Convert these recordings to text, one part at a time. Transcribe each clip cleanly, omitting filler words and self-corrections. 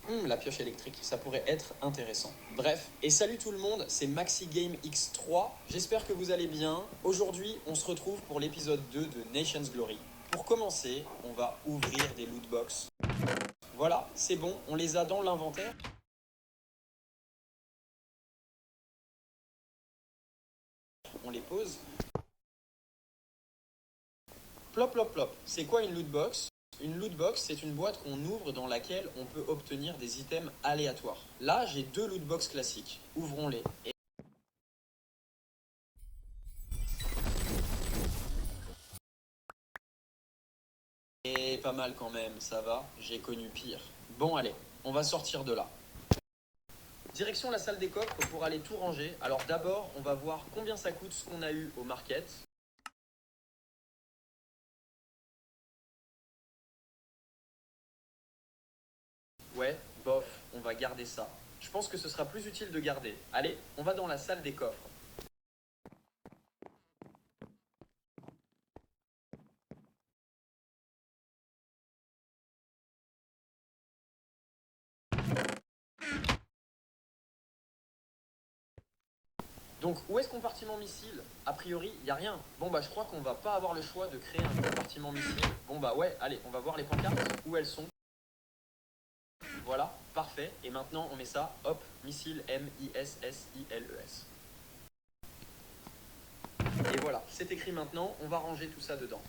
La pioche électrique, ça pourrait être intéressant. Bref, et salut tout le monde, c'est Maxi Game X3. J'espère que vous allez bien. Aujourd'hui, on se retrouve pour l'épisode 2 de Nation's Glory. Pour commencer, on va ouvrir des loot box. Voilà, c'est bon, on les a dans l'inventaire. On les pose. Plop, plop, plop. C'est quoi une loot box? Une loot box, c'est une boîte qu'on ouvre dans laquelle on peut obtenir des items aléatoires. Là, j'ai deux loot box classiques. Ouvrons-les. Et pas mal quand même, ça va, j'ai connu pire. Bon allez, on va sortir de là. Direction la salle des coffres pour aller tout ranger. Alors d'abord, on va voir combien ça coûte ce qu'on a eu au market. Ouais, bof, on va garder ça. Je pense que ce sera plus utile de garder. Allez, on va dans la salle des coffres. Donc, où est-ce compartiment missile? A priori, il n'y a rien. Bon bah je crois qu'on va pas avoir le choix de créer un compartiment missile. Bon bah ouais, allez, on va voir les pancartes, où elles sont. Voilà, parfait. Et maintenant, on met ça, hop, missile M-I-S-S-I-L-E-S. Et voilà, c'est écrit maintenant, on va ranger tout ça dedans.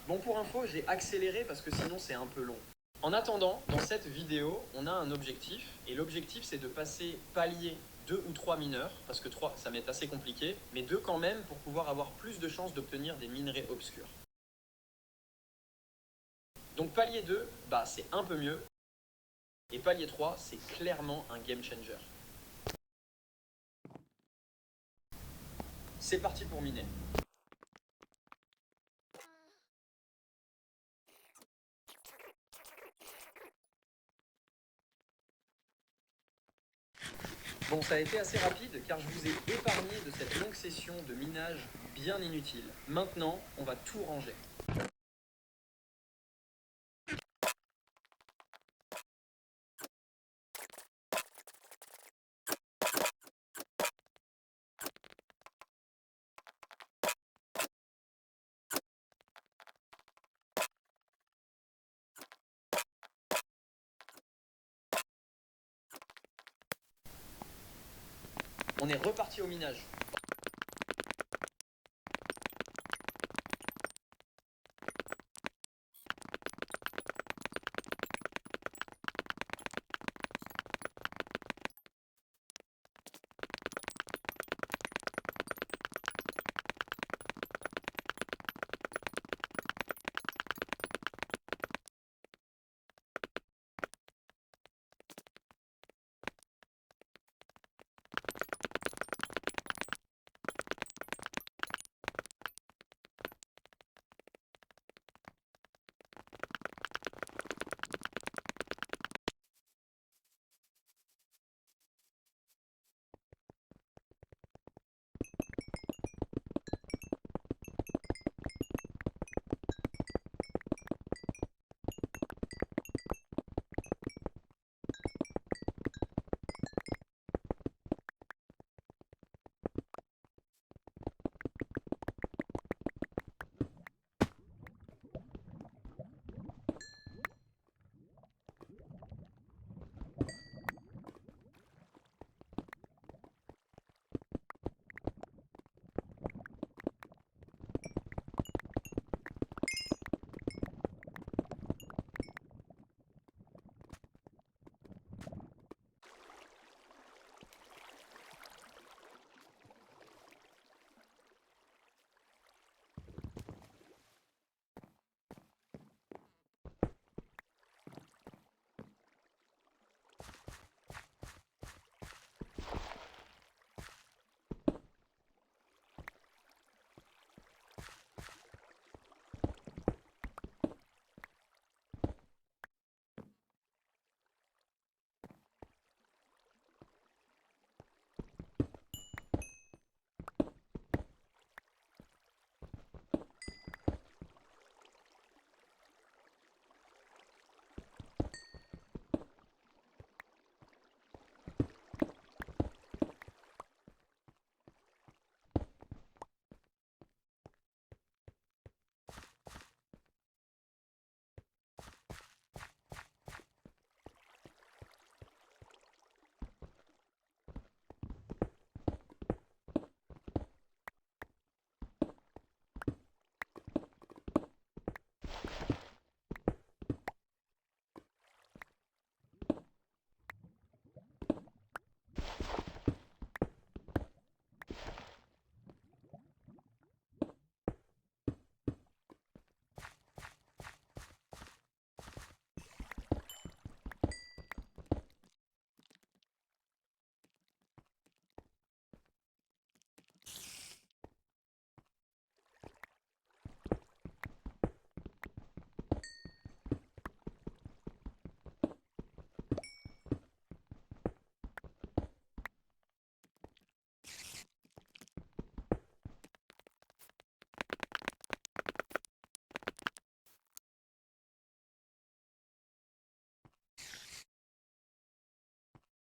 Bon, pour info, j'ai accéléré parce que sinon c'est un peu long. En attendant, dans cette vidéo, on a un objectif, et l'objectif c'est de passer palier 2 ou 3 mineurs, parce que 3 ça m'est assez compliqué, mais 2 quand même pour pouvoir avoir plus de chances d'obtenir des minerais obscurs. Donc palier 2, bah c'est un peu mieux, et palier 3, c'est clairement un game changer. C'est parti pour miner. Bon, ça a été assez rapide car je vous ai épargné de cette longue session de minage bien inutile. Maintenant, on va tout ranger. On est reparti au minage.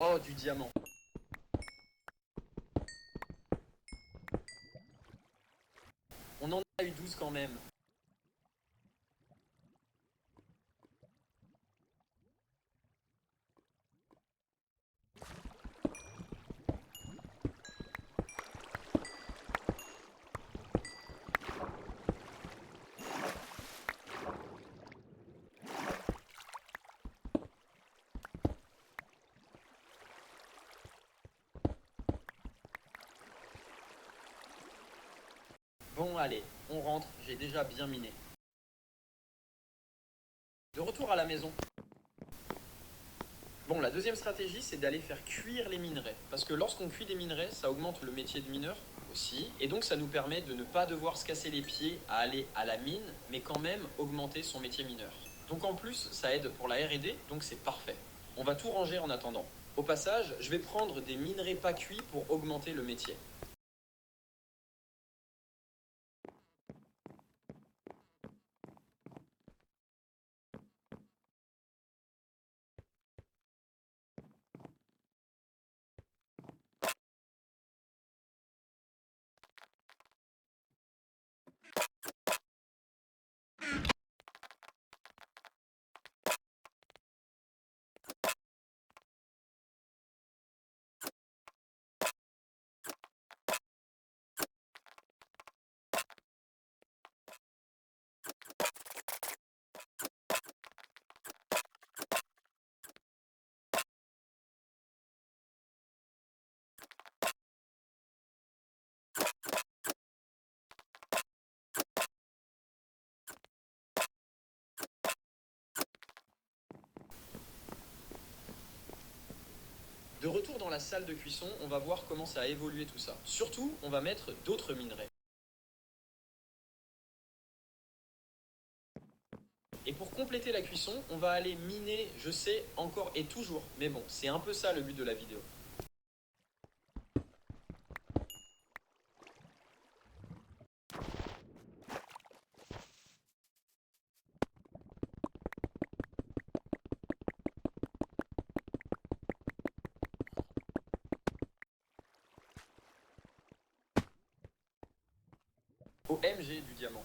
Oh, du diamant. On en a eu 12 quand même. Bon, allez, on rentre, j'ai déjà bien miné. De retour à la maison. Bon, la deuxième stratégie, c'est d'aller faire cuire les minerais. Parce que lorsqu'on cuit des minerais, ça augmente le métier de mineur aussi. Et donc, ça nous permet de ne pas devoir se casser les pieds à aller à la mine, mais quand même augmenter son métier mineur. Donc en plus, ça aide pour la R&D, donc c'est parfait. On va tout ranger en attendant. Au passage, je vais prendre des minerais pas cuits pour augmenter le métier. De retour dans la salle de cuisson, on va voir comment ça a évolué tout ça. Surtout, on va mettre d'autres minerais. Et pour compléter la cuisson, on va aller miner, je sais, encore et toujours. Mais bon, c'est un peu ça le but de la vidéo. OMG du diamant.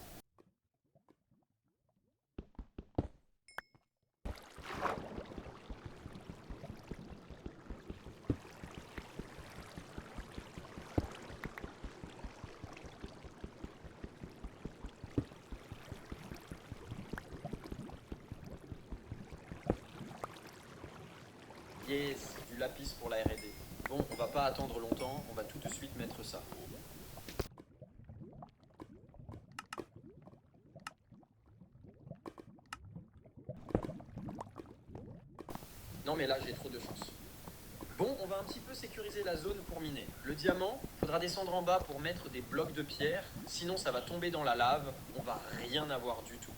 Yes, du lapis pour la R&D. Bon, on va pas attendre longtemps, on va tout de suite mettre ça. Non mais là j'ai trop de chance. Bon, on va un petit peu sécuriser la zone pour miner. Le diamant, faudra descendre en bas pour mettre des blocs de pierre, sinon ça va tomber dans la lave, on va rien avoir du tout.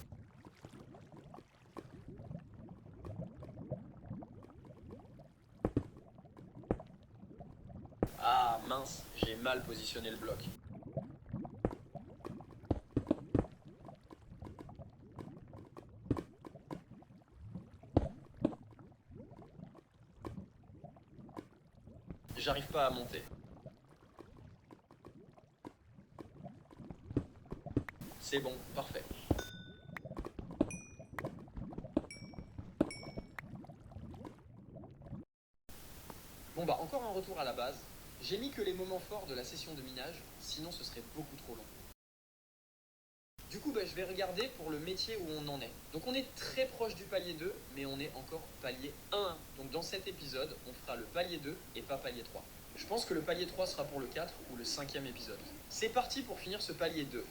Ah mince, j'ai mal positionné le bloc. J'arrive pas à monter. C'est bon, parfait. Bon bah encore un retour à la base. J'ai mis que les moments forts de la session de minage, sinon ce serait beaucoup trop long. Du coup, bah, je vais regarder pour le métier où on en est. Donc on est très proche du palier 2, mais on est encore palier 1. Donc dans cet épisode, on fera le palier 2 et pas palier 3. Je pense que le palier 3 sera pour le 4 ou le 5e épisode. C'est parti pour finir ce palier 2.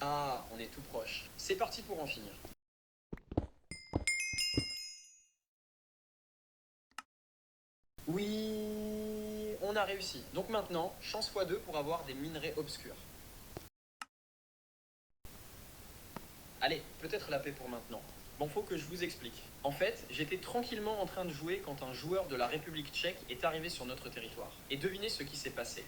Ah, on est tout proche. C'est parti pour en finir. Oui, on a réussi. Donc maintenant, chance x2 pour avoir des minerais obscurs. Allez, peut-être la paix pour maintenant. Bon, faut que je vous explique. En fait, j'étais tranquillement en train de jouer quand un joueur de la République tchèque est arrivé sur notre territoire. Et devinez ce qui s'est passé.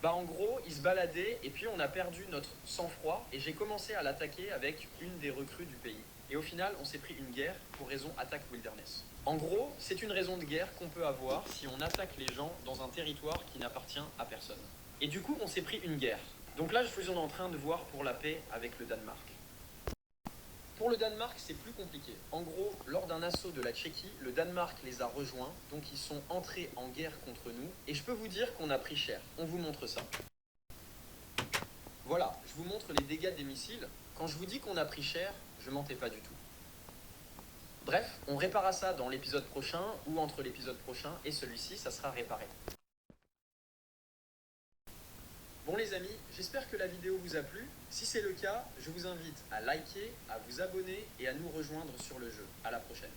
Bah en gros, il se baladait et puis on a perdu notre sang-froid et j'ai commencé à l'attaquer avec une des recrues du pays. Et au final, on s'est pris une guerre pour raison attaque wilderness. En gros, c'est une raison de guerre qu'on peut avoir si on attaque les gens dans un territoire qui n'appartient à personne. Et du coup, on s'est pris une guerre. Donc là, je suis en train de voir pour la paix avec le Danemark. Pour le Danemark, c'est plus compliqué. En gros, lors d'un assaut de la Tchéquie, le Danemark les a rejoints, donc ils sont entrés en guerre contre nous. Et je peux vous dire qu'on a pris cher. On vous montre ça. Voilà, je vous montre les dégâts des missiles. Quand je vous dis qu'on a pris cher, je mentais pas du tout. Bref, on réparera ça dans l'épisode prochain, ou entre l'épisode prochain et celui-ci, ça sera réparé. Bon les amis, j'espère que la vidéo vous a plu. Si c'est le cas, je vous invite à liker, à vous abonner et à nous rejoindre sur le jeu. À la prochaine.